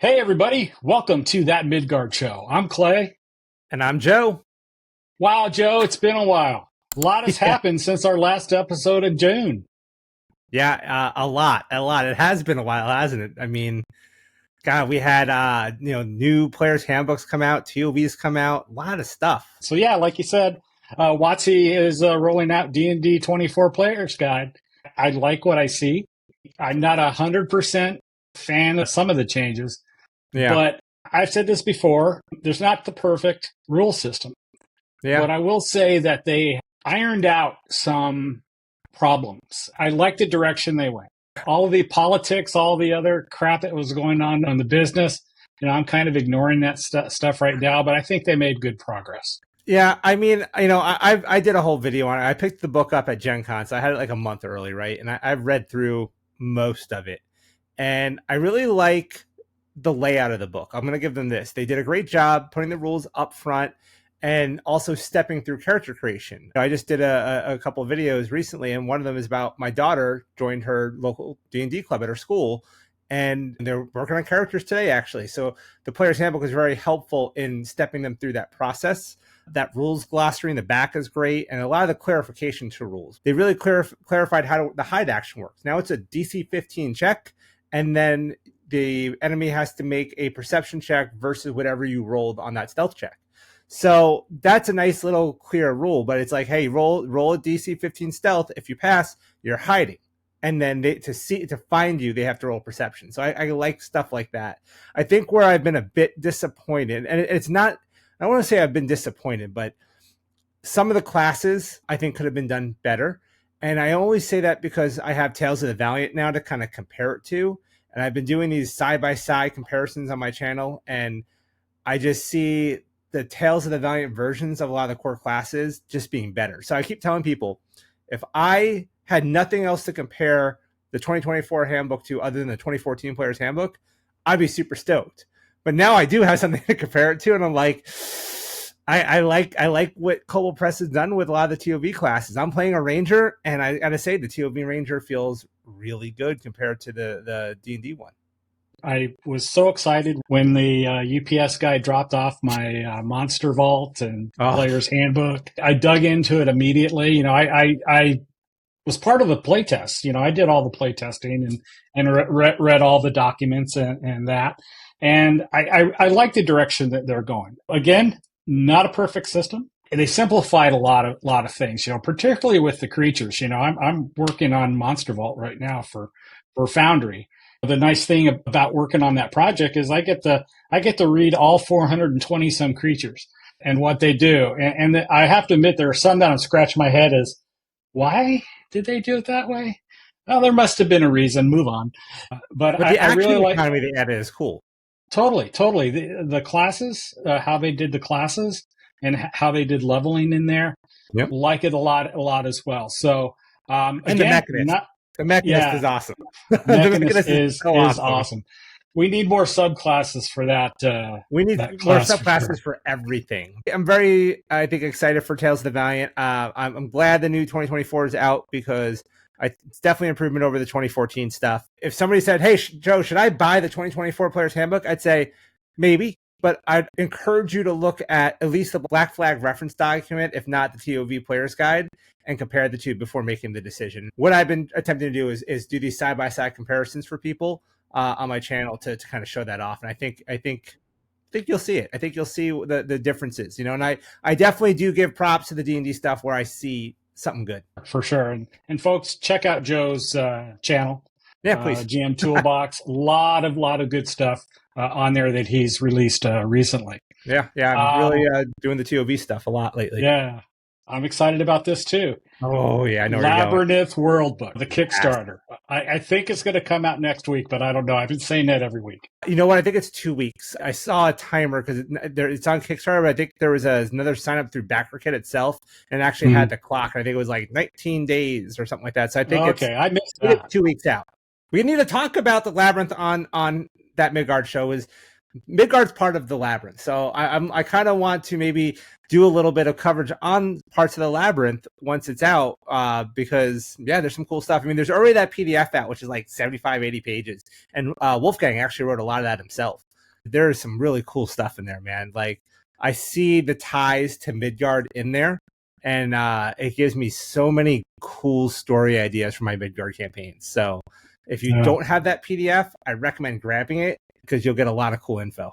Hey, everybody. Welcome to That Midgard Show. I'm Clay. And I'm Joe. Wow, Joe, it's been a while. A lot has Yeah. happened since our last episode in June. Yeah, a lot. It has been a while, hasn't it? I mean, God, we had new players' handbooks come out, TOVs come out, a lot of stuff. So yeah, like you said, WotC is rolling out D&D 24 Players Guide. I like what I see. I'm not 100% fan of some of the changes, but I've said this before, there's not the perfect rule system. Yeah. But I will say that they ironed out some problems. I like the direction they went. All of the politics, all the other crap that was going on in the business, I'm kind of ignoring that stuff right now, but I think they made good progress. Yeah, I mean, I did a whole video on it. I picked the book up at Gen Con, so I had it like a month early, right? And I've read through most of it. And I really like the layout of the book. I'm going to give them this. They did a great job putting the rules up front and also stepping through character creation. I just did a couple of videos recently, and one of them is about my daughter joined her local D&D club at her school, and they're working on characters today, actually. So the Player's Handbook is very helpful in stepping them through that process. That rules glossary in the back is great, and a lot of the clarification to rules. They really clarified how the hide action works. Now it's a DC 15 check, and then the enemy has to make a perception check versus whatever you rolled on that stealth check. So that's a nice little clear rule, but it's like, hey, roll a DC 15 stealth. If you pass, you're hiding. And then to find you, they have to roll perception. So I like stuff like that. I think where I've been a bit disappointed, and it's not, I don't want to say I've been disappointed, but some of the classes I think could have been done better. And I always say that because I have Tales of the Valiant now to kind of compare it to. And I've been doing these side-by-side comparisons on my channel, and I just see the Tales of the Valiant versions of a lot of the core classes just being better. So I keep telling people, if I had nothing else to compare the 2024 handbook to other than the 2014 Player's Handbook, I'd be super stoked. But now I do have something to compare it to, and I'm like, I like what koboldpress has done with a lot of the TOV classes. I'm playing a Ranger, and I gotta say the TOV Ranger feels really good compared to the D&D one. I was so excited when the UPS guy dropped off my Monster Vault and Player's Handbook. I dug into it immediately. I was part of the playtest. I did all the playtesting and read all the documents and that. And I like the direction that they're going. Again, not a perfect system. They simplified a lot of things, particularly with the creatures. I'm working on Monster Vault right now for Foundry. The nice thing about working on that project is I get to read all 420 some creatures and what they do. And I have to admit, there are some that I'm scratching my head as, why did they do it that way? Well, there must have been a reason. Move on. But I really like economy they added is cool. Totally. The classes, how they did the classes and how they did leveling in there. Yep. Like it a lot as well. So and again, the Mechanist. The Mechanist is awesome. The Mechanist is awesome. We need more subclasses for that. We need more subclasses for everything. I'm very, I think, excited for Tales of the Valiant. I'm glad the new 2024 is out because it's definitely an improvement over the 2014 stuff. If somebody said, hey, Joe, should I buy the 2024 Player's Handbook? I'd say maybe, but I'd encourage you to look at least the Black Flag reference document, if not the TOV Player's Guide, and compare the two before making the decision. What I've been attempting to do is do these side-by-side comparisons for people on my channel to kind of show that off. And I think you'll see it. I think you'll see the differences, and I definitely do give props to the D&D stuff where I see something good. For sure. And folks, check out Joe's channel. Yeah, please. GM Toolbox. A lot of good stuff on there that he's released recently. Yeah. I'm really doing the TOV stuff a lot lately. Yeah. I'm excited about this too. Oh, yeah, I know. Labrinyth Worldbook, the Kickstarter. I think it's going to come out next week, but I don't know. I've been saying that every week. You know what? I think it's 2 weeks. I saw a timer because it's on Kickstarter, but I think there was another sign up through Vargrike itself and actually had the clock. I think it was like 19 days or something like that. So I think I missed that. 2 weeks out. We need to talk about the Labyrinth on That Midgard Show. Midgard's part of the Labyrinth, so I kind of want to maybe do a little bit of coverage on parts of the Labyrinth once it's out, because there's some cool stuff. I mean, there's already that PDF out, which is like 75-80 pages, and Wolfgang actually wrote a lot of that himself. There's some really cool stuff in there, man. Like, I see the ties to Midgard in there, and it gives me so many cool story ideas for my Midgard campaigns. So if you don't have that PDF, I recommend grabbing it because you'll get a lot of cool info.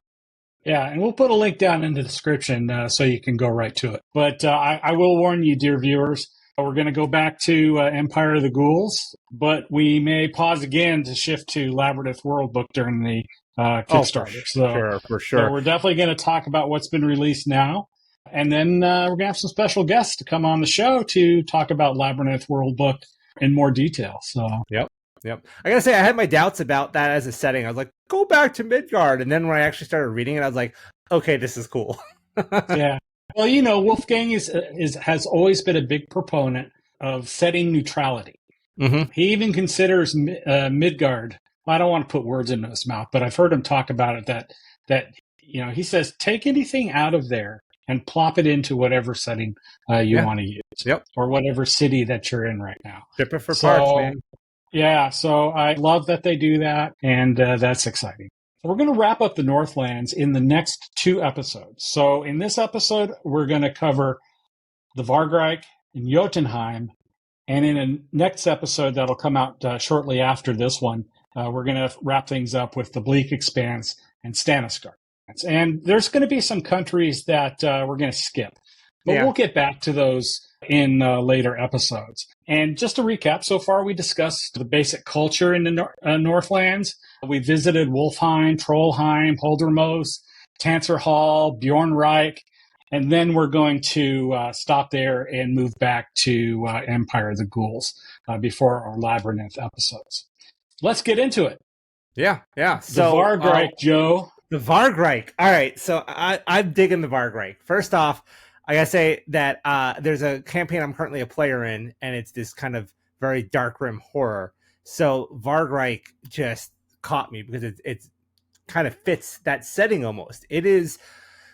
Yeah, and we'll put a link down in the description so you can go right to it. But I will warn you, dear viewers, we're going to go back to Empire of the Ghouls, but we may pause again to shift to Labrinyth Worldbook during the Kickstarter. For sure. So we're definitely going to talk about what's been released now. And then we're going to have some special guests to come on the show to talk about Labrinyth Worldbook in more detail. So Yep. I gotta say, I had my doubts about that as a setting. I was like, go back to Midgard. And then when I actually started reading it, I was like, okay, this is cool. Yeah. Well, you know, Wolfgang has always been a big proponent of setting neutrality. Mm-hmm. He even considers Midgard. I don't want to put words in his mouth, but I've heard him talk about it that you know, he says, take anything out of there and plop it into whatever setting you want to use. Yep. Or whatever city that you're in right now. Ship it for parts, man. Yeah, so I love that they do that, and that's exciting. We're going to wrap up the Northlands in the next 2 episodes. So in this episode, we're going to cover the Vargrike and Jotunheim, and in a next episode that'll come out shortly after this one, we're going to wrap things up with the Bleak Expanse and Stannisgard. And there's going to be some countries that we're going to skip, but we'll get back to those in later episodes. And just to recap, so far we discussed the basic culture in the Northlands. We visited Wolfheim, Trollheim, Holdermose, Tanser Hall, Bjornreich, and then we're going to stop there and move back to Empire of the Ghouls before our Labrinyth episodes. Let's get into it. Yeah. So, the Vargrike, Joe. The Vargrike. All right, so I'm digging the Vargrike. First off, I gotta say that there's a campaign I'm currently a player in, and it's this kind of very dark grim horror. So Vargrike just caught me because it kind of fits that setting almost. It is,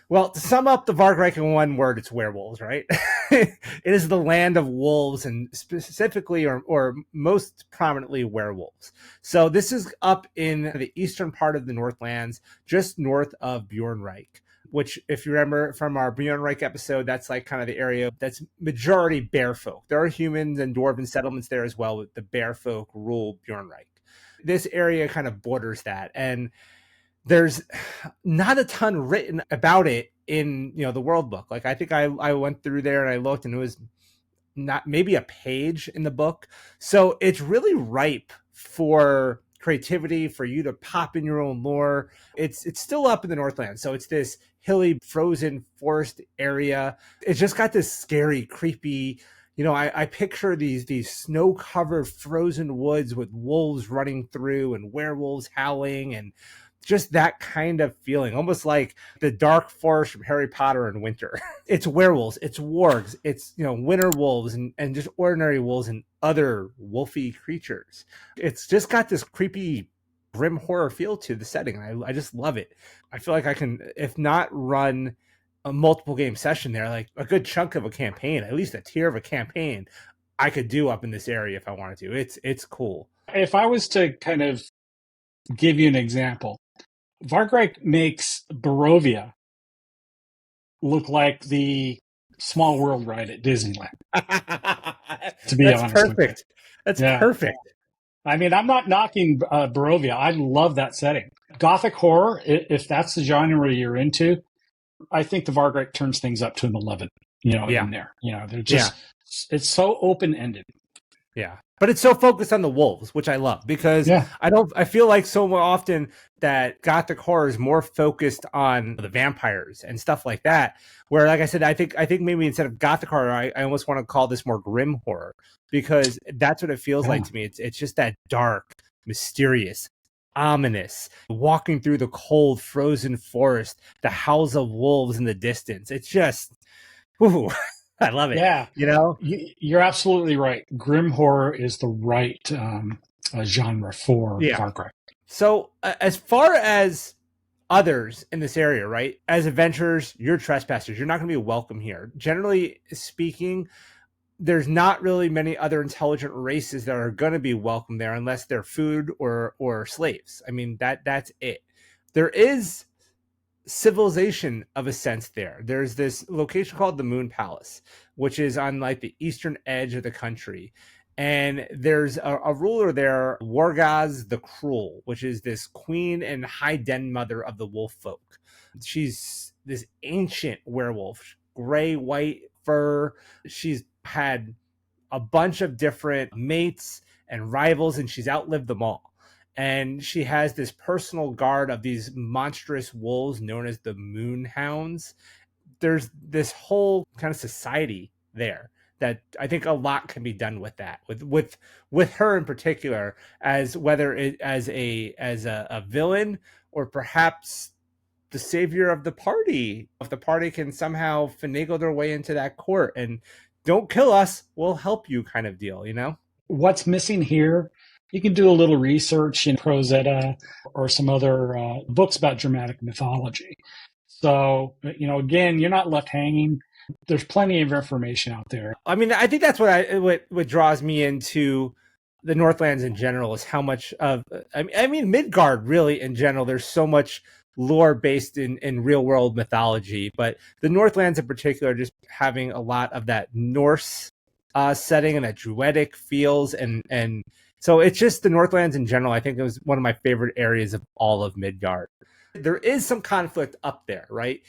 well, to sum up the Vargrike in one word, it's werewolves, right? It is the land of wolves, and specifically or most prominently werewolves. So this is up in the eastern part of the Northlands, just north of Bjornreich, which, if you remember from our Bjornreich episode, that's like kind of the area that's majority bear folk. There are humans and dwarven settlements there as well, but the bear folk rule Bjornreich. This area kind of borders that, and there's not a ton written about it in, you know, the world book. Like, I think I went through there and I looked, and it was not maybe a page in the book. So it's really ripe for creativity, for you to pop in your own lore. It's still up in the Northlands, so it's this hilly, frozen forest area. It's just got this scary, creepy, you know, I picture these snow-covered frozen woods with wolves running through and werewolves howling, and just that kind of feeling, almost like the dark forest from Harry Potter in winter. It's werewolves, it's wargs, it's, you know, winter wolves and just ordinary wolves and other wolfy creatures. It's just got this creepy, grim horror feel to the setting. I just love it. I feel like I can, if not run a multiple game session there, like a good chunk of a campaign, at least a tier of a campaign, I could do up in this area if I wanted to. It's cool. If I was to kind of give you an example, Vargrike makes Barovia look like the Small World ride at Disneyland. To be honest, perfect. That's perfect. I mean, I'm not knocking Barovia. I love that setting. Gothic horror, if that's the genre you're into, I think the Vargrike turns things up to an 11. You know, in there. You know, they're just it's so open ended. Yeah. But it's so focused on the wolves, which I love, because I feel like so often that Gothic horror is more focused on the vampires and stuff like that. Where, like I said, I think maybe instead of Gothic horror, I almost want to call this more grim horror, because that's what it feels like to me. It's just that dark, mysterious, ominous, walking through the cold, frozen forest, the howls of wolves in the distance. It's just, whoo. I love it. Yeah. You know, you're absolutely right. Grim horror is the right genre for Vargrike. So as far as others in this area, right, as adventurers, you're trespassers. You're not going to be welcome here. Generally speaking, there's not really many other intelligent races that are going to be welcome there unless they're food or slaves. I mean, that's it. There is civilization of a sense there. There's this location called the Moon Palace, which is on like the eastern edge of the country. And there's a ruler there, Wargaz the Cruel, which is this queen and high den mother of the wolf folk. She's this ancient werewolf, gray, white fur. She's had a bunch of different mates and rivals, and she's outlived them all. And she has this personal guard of these monstrous wolves known as the Moonhounds. There's this whole kind of society there that I think a lot can be done with that, with her in particular, as whether it as a villain or perhaps the savior of the party. If the party can somehow finagle their way into that court and don't kill us, we'll help you kind of deal, you know? What's missing here, you can do a little research in Prozetta or some other books about dramatic mythology. So, again, you're not left hanging. There's plenty of information out there. I mean, I think that's what draws me into the Northlands in general is how much of, I mean, Midgard really in general, there's so much lore based in real world mythology, but the Northlands in particular, just having a lot of that Norse setting and that druidic feels. And so it's just the Northlands in general. I think it was one of my favorite areas of all of Midgard. There is some conflict up there, right?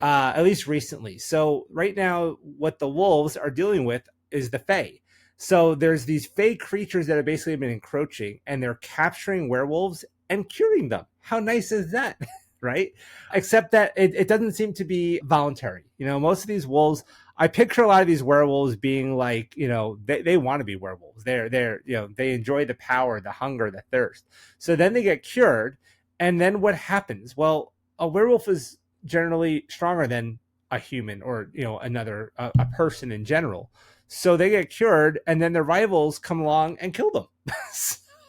At least recently. So right now, what the wolves are dealing with is the Fae. So there's these Fae creatures that have basically been encroaching, and they're capturing werewolves and curing them. How nice is that? Right? Except that it doesn't seem to be voluntary. Most of these wolves, I picture a lot of these werewolves being like, they want to be werewolves. They enjoy the power, the hunger, the thirst. So then they get cured. And then what happens? Well, a werewolf is generally stronger than a human or another a person in general, so they get cured, and then their rivals come along and kill them.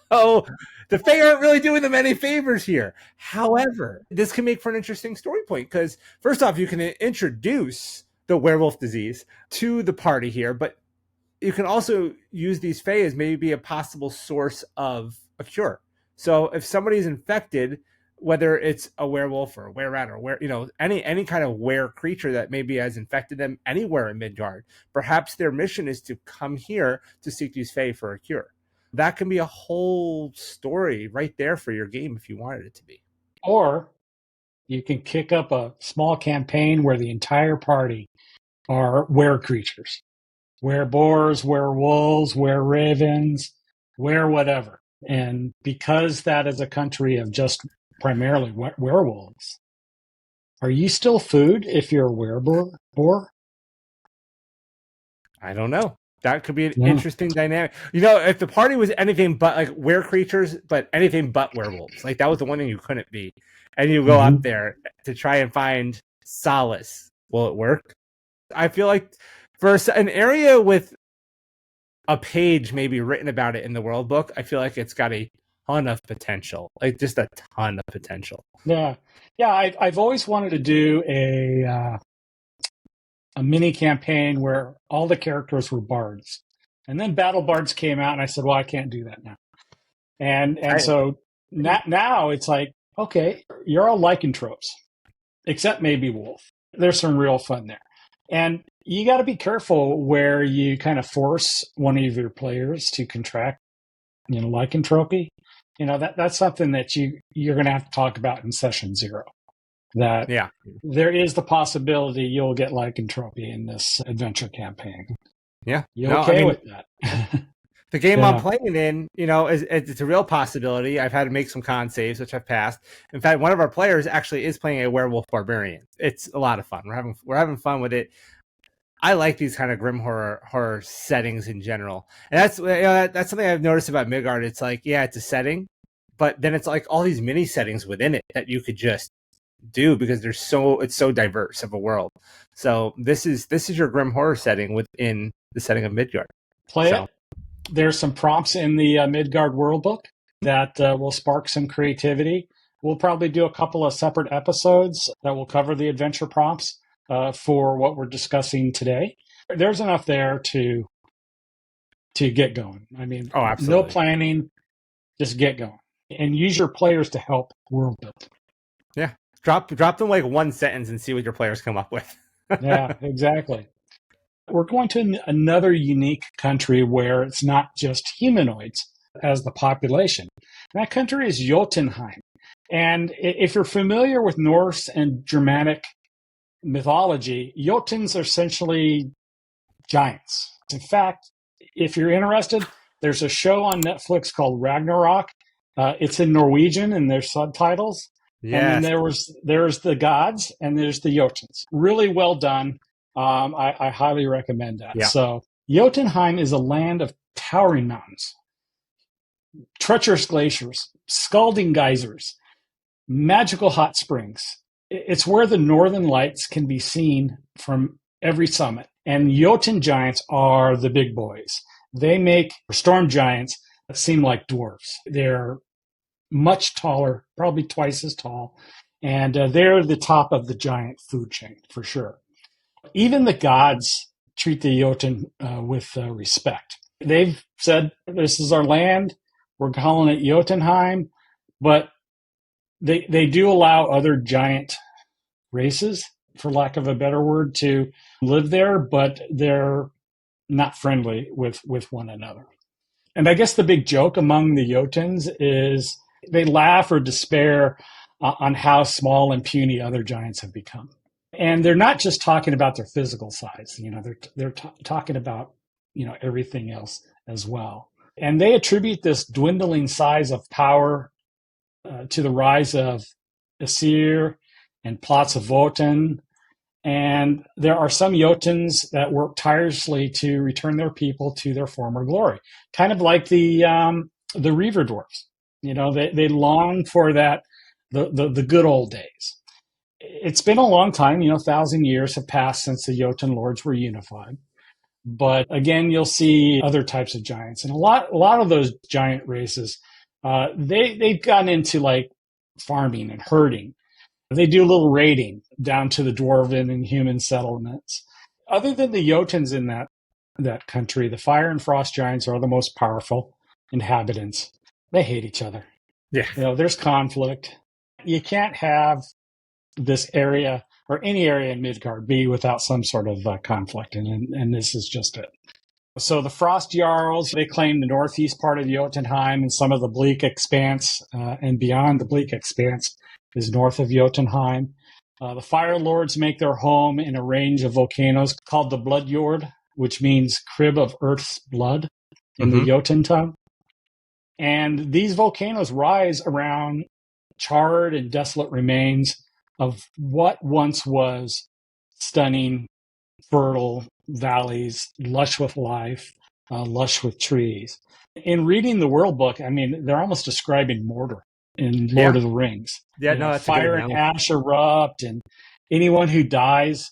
So the Fae aren't really doing them any favors here. However, this can make for an interesting story point, because first off, you can introduce the werewolf disease to the party here, but you can also use these Fae as maybe a possible source of a cure. So if somebody's infected, whether it's a werewolf or a were-rat or any kind of were creature that maybe has infected them anywhere in Midgard, perhaps their mission is to come here to seek these Fae for a cure. That can be a whole story right there for your game if you wanted it to be. Or you can kick up a small campaign where the entire party are were creatures. Were boars, were wolves, were ravens, were whatever. And because that is a country of just primarily werewolves, are you still food if you're a wereboar? I don't know. That could be an interesting dynamic. If the party was anything but like were creatures, but anything but werewolves, like that was the one thing you couldn't be, and you go up there to try and find solace. Will it work? I feel like for an area with a page maybe written about it in the Worldbook, I feel like it's got a ton of potential, like just a ton of potential. Yeah. I've always wanted to do a mini campaign where all the characters were bards, and then battle bards came out, and I said, well, I can't do that now. And so now it's like, okay, you're all lycanthropes, except maybe wolf. There's some real fun there, and you got to be careful where you kind of force one of your players to contract, lycanthropy. That's something that you're going to have to talk about in session 0. That there is the possibility you'll get lycanthropy in this adventure campaign. Yeah. You with that? The game I'm playing in, it's a real possibility. I've had to make some con saves, which I've passed. In fact, one of our players actually is playing a werewolf barbarian. It's a lot of fun. We're having fun with it. I like these kind of grim horror settings in general. And that's something I've noticed about Midgard. It's like, it's a setting, but then it's like all these mini settings within it that you could just do because it's so diverse of a world. So this is your grim horror setting within the setting of Midgard. Play it. There's some prompts in the Midgard Worldbook that will spark some creativity. We'll probably do a couple of separate episodes that will cover the adventure prompts for what we're discussing today. There's enough there to get going. I mean, absolutely. No planning, just get going. And use your players to help world build. Yeah. Drop them like one sentence and see what your players come up with. Yeah, exactly. We're going to another unique country where it's not just humanoids as the population. That country is Jotunheim. And if you're familiar with Norse and Germanic mythology, Jotuns are essentially giants. In fact, if you're interested, there's a show on Netflix called Ragnarok. It's in Norwegian and there's subtitles. Yes. And then there's the gods and there's the Jotuns. Really well done. I highly recommend that. Yeah. So Jotunheim is a land of towering mountains, treacherous glaciers, scalding geysers, magical hot springs. It's where the northern lights can be seen from every summit. And Jotun giants are the big boys. They make storm giants seem like dwarves. They're much taller, probably twice as tall. And they're the top of the giant food chain, for sure. Even the gods treat the Jotun with respect. They've said, this is our land. We're calling it Jotunheim. But they do allow other giant races, for lack of a better word, to live there, but they're not friendly with one another. And I guess the big joke among the Jotuns is they laugh or despair on how small and puny other giants have become. And they're not just talking about their physical size, they're talking about, everything else as well. And they attribute this dwindling size of power to the rise of Aesir and plots of Wotan. And there are some Jotuns that work tirelessly to return their people to their former glory, kind of like the Reaver dwarves. They long for that the good old days. It's been a long time, 1,000 years have passed since the Jotun lords were unified. But again, you'll see other types of giants, and a lot of those giant races, they've gotten into like farming and herding. They do a little raiding down to the dwarven and human settlements. Other than the Jotuns in that country, the fire and frost giants are the most powerful inhabitants. They hate each other. Yeah. There's conflict. You can't have this area or any area in Midgard be without some sort of conflict, and this is just it. So the Frost Jarls, they claim the northeast part of Jotunheim and some of the bleak expanse, and beyond the bleak expanse is north of Jotunheim. The Fire Lords make their home in a range of volcanoes called the Blood Fjord, which means crib of Earth's blood in the Jotun tongue. And these volcanoes rise around charred and desolate remains of what once was stunning, fertile valleys, lush with life, lush with trees. In reading the Worldbook, they're almost describing Mordor in Lord of the Rings. Yeah, that's fire and ash erupt, and anyone who dies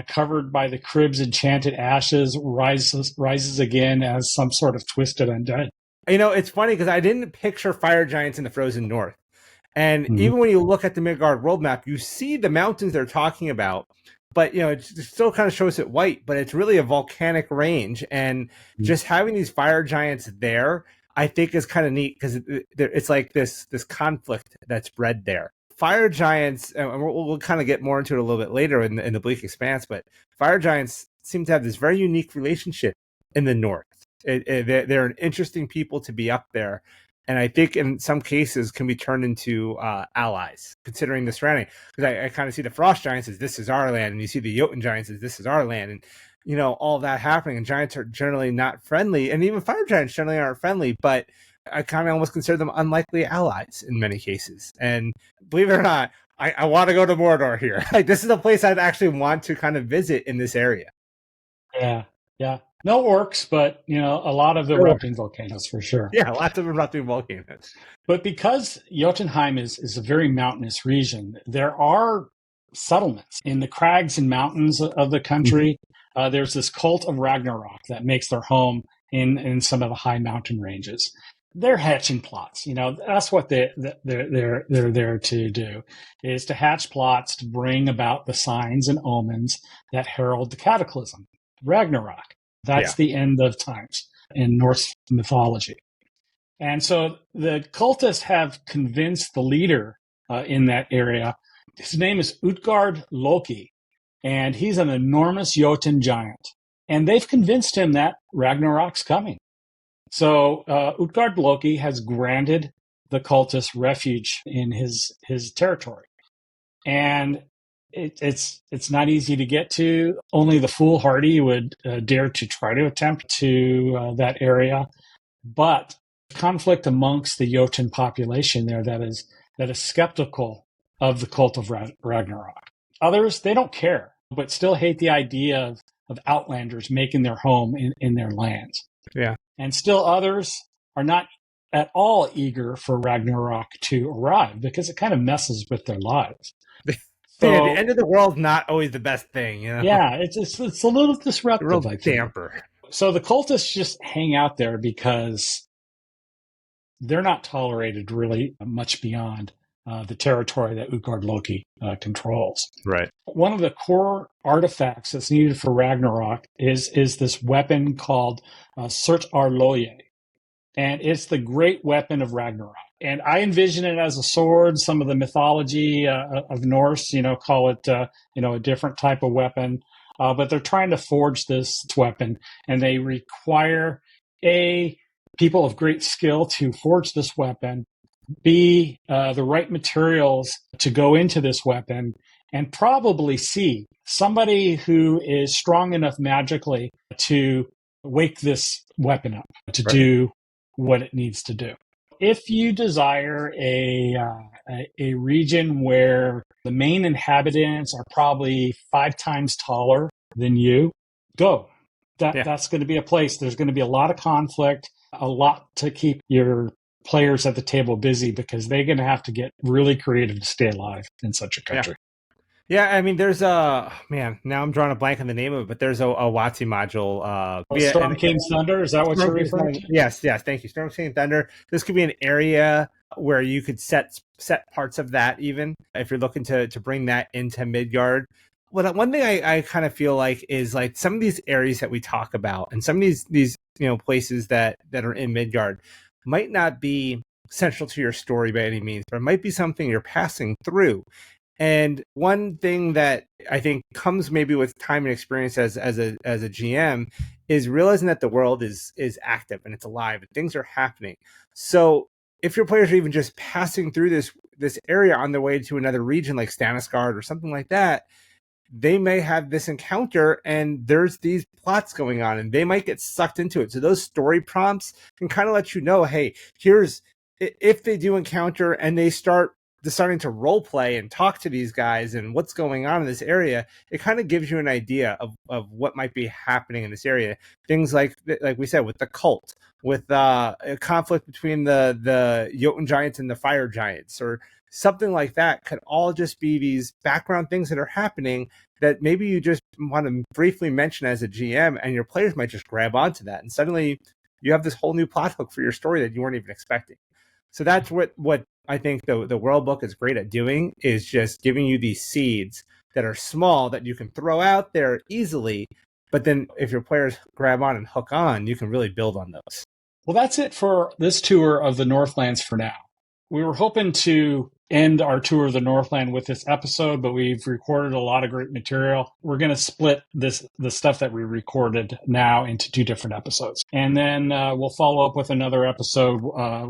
covered by the crib's enchanted ashes rises again as some sort of twisted undead. It's funny because I didn't picture fire giants in the frozen north. And even when you look at the Midgard world map, you see the mountains they're talking about, but it still kind of shows it white, but it's really a volcanic range. And just having these fire giants there, I think is kind of neat because it's like this conflict that's bred there. Fire giants, and we'll kind of get more into it a little bit later in the Bleak Expanse, but fire giants seem to have this very unique relationship in the north. They're an interesting people to be up there. And I think in some cases can be turned into allies, considering the surrounding. Because I kind of see the Frost Giants as this is our land, and you see the Jotun Giants as this is our land. And, all that happening. And giants are generally not friendly. And even fire giants generally aren't friendly. But I kind of almost consider them unlikely allies in many cases. And believe it or not, I want to go to Mordor here. Like, this is a place I'd actually want to kind of visit in this area. Yeah. No orcs, but, a lot of the erupting volcanoes for sure. Yeah, lots of erupting volcanoes. But because Jotunheim is a very mountainous region, there are settlements in the crags and mountains of the country. There's this cult of Ragnarok that makes their home in some of the high mountain ranges. They're hatching plots. That's what they're there to do, is to hatch plots to bring about the signs and omens that herald the cataclysm, Ragnarok. That's the end of times in Norse mythology. And so the cultists have convinced the leader in that area His name is Utgard Loki, and he's an enormous Jotun giant. And they've convinced him that Ragnarok's coming. So Utgard Loki has granted the cultists refuge in his territory. And it's not easy to get to. Only the foolhardy would dare to try to attempt to that area. But conflict amongst the Jotun population there that is skeptical of the cult of Ragnarok. Others, they don't care, but still hate the idea of outlanders making their home in their lands. Yeah. And still others are not at all eager for Ragnarok to arrive because it kind of messes with their lives. So, yeah, the end of the world not always the best thing, you know? Yeah, it's a little disruptive. A real damper. So the cultists just hang out there because they're not tolerated really much beyond the territory that Utgard Loki controls. Right. One of the core artifacts that's needed for Ragnarok is this weapon called ttrpg. And it's the great weapon of Ragnarok. And I envision it as a sword. Some of the mythology of Norse, call it, a different type of weapon. But they're trying to forge this weapon, and they require people of great skill to forge this weapon, B, the right materials to go into this weapon, and probably C, somebody who is strong enough magically to wake this weapon up to do what it needs to do. If you desire a region where the main inhabitants are probably 5 times taller than you, go. That's going to be a place. There's going to be a lot of conflict, a lot to keep your players at the table busy because they're going to have to get really creative to stay alive in such a country. Yeah, I mean, there's now I'm drawing a blank on the name of it, but there's a WotC module. Storm King's Thunder, is that what you're referring to? Yes, thank you. Storm King's Thunder. This could be an area where you could set parts of that even, if you're looking to bring that into Midgard. Well, one thing I kind of feel like is like some of these areas that we talk about and some of these places that are in Midgard might not be central to your story by any means, but it might be something you're passing through. And one thing that I think comes maybe with time and experience as a GM is realizing that the world is active and it's alive and things are happening. So if your players are even just passing through this area on their way to another region like Stannisgard or something like that, they may have this encounter and there's these plots going on and they might get sucked into it. So those story prompts can kind of let you know, hey, if they do encounter and they start deciding to role play and talk to these guys and what's going on in this area, it kind of gives you an idea of what might be happening in this area. Things like we said, with the cult, with a conflict between the Jotun giants and the fire giants, or something like that, could all just be these background things that are happening that maybe you just want to briefly mention as a GM, and your players might just grab onto that. And suddenly you have this whole new plot hook for your story that you weren't even expecting. So that's what I think the Worldbook is great at doing, is just giving you these seeds that are small that you can throw out there easily. But then if your players grab on and hook on, you can really build on those. Well, that's it for this tour of the Northlands for now. We were hoping to end our tour of the Northland with this episode, but we've recorded a lot of great material. We're going to split the stuff that we recorded now into 2 different episodes. And then we'll follow up with another episode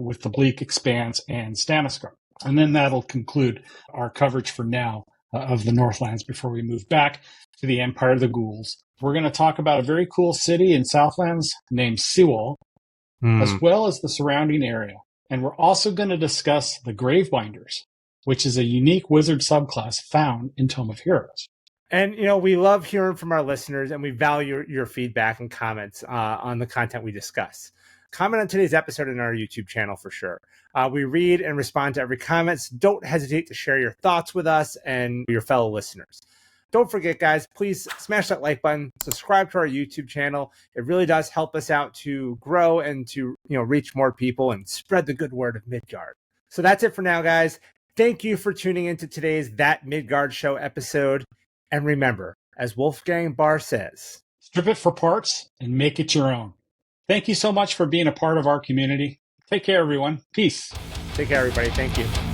with the Bleak Expanse and Stannisgard. And then that'll conclude our coverage for now of the Northlands before we move back to the Empire of the Ghouls. We're going to talk about a very cool city in Southlands named Sewell, as well as the surrounding area. And we're also going to discuss the Gravebinders, which is a unique wizard subclass found in Tome of Heroes. And, we love hearing from our listeners, and we value your feedback and comments on the content we discuss. Comment on today's episode in our YouTube channel for sure. We read and respond to every comment, so don't hesitate to share your thoughts with us and your fellow listeners. Don't forget, guys, please smash that like button, subscribe to our YouTube channel. It really does help us out to grow and to reach more people and spread the good word of Midgard. So that's it for now, guys. Thank you for tuning into today's That Midgard Show episode. And remember, as Wolfgang Barr says, strip it for parts and make it your own. Thank you so much for being a part of our community. Take care, everyone. Peace. Take care, everybody. Thank you.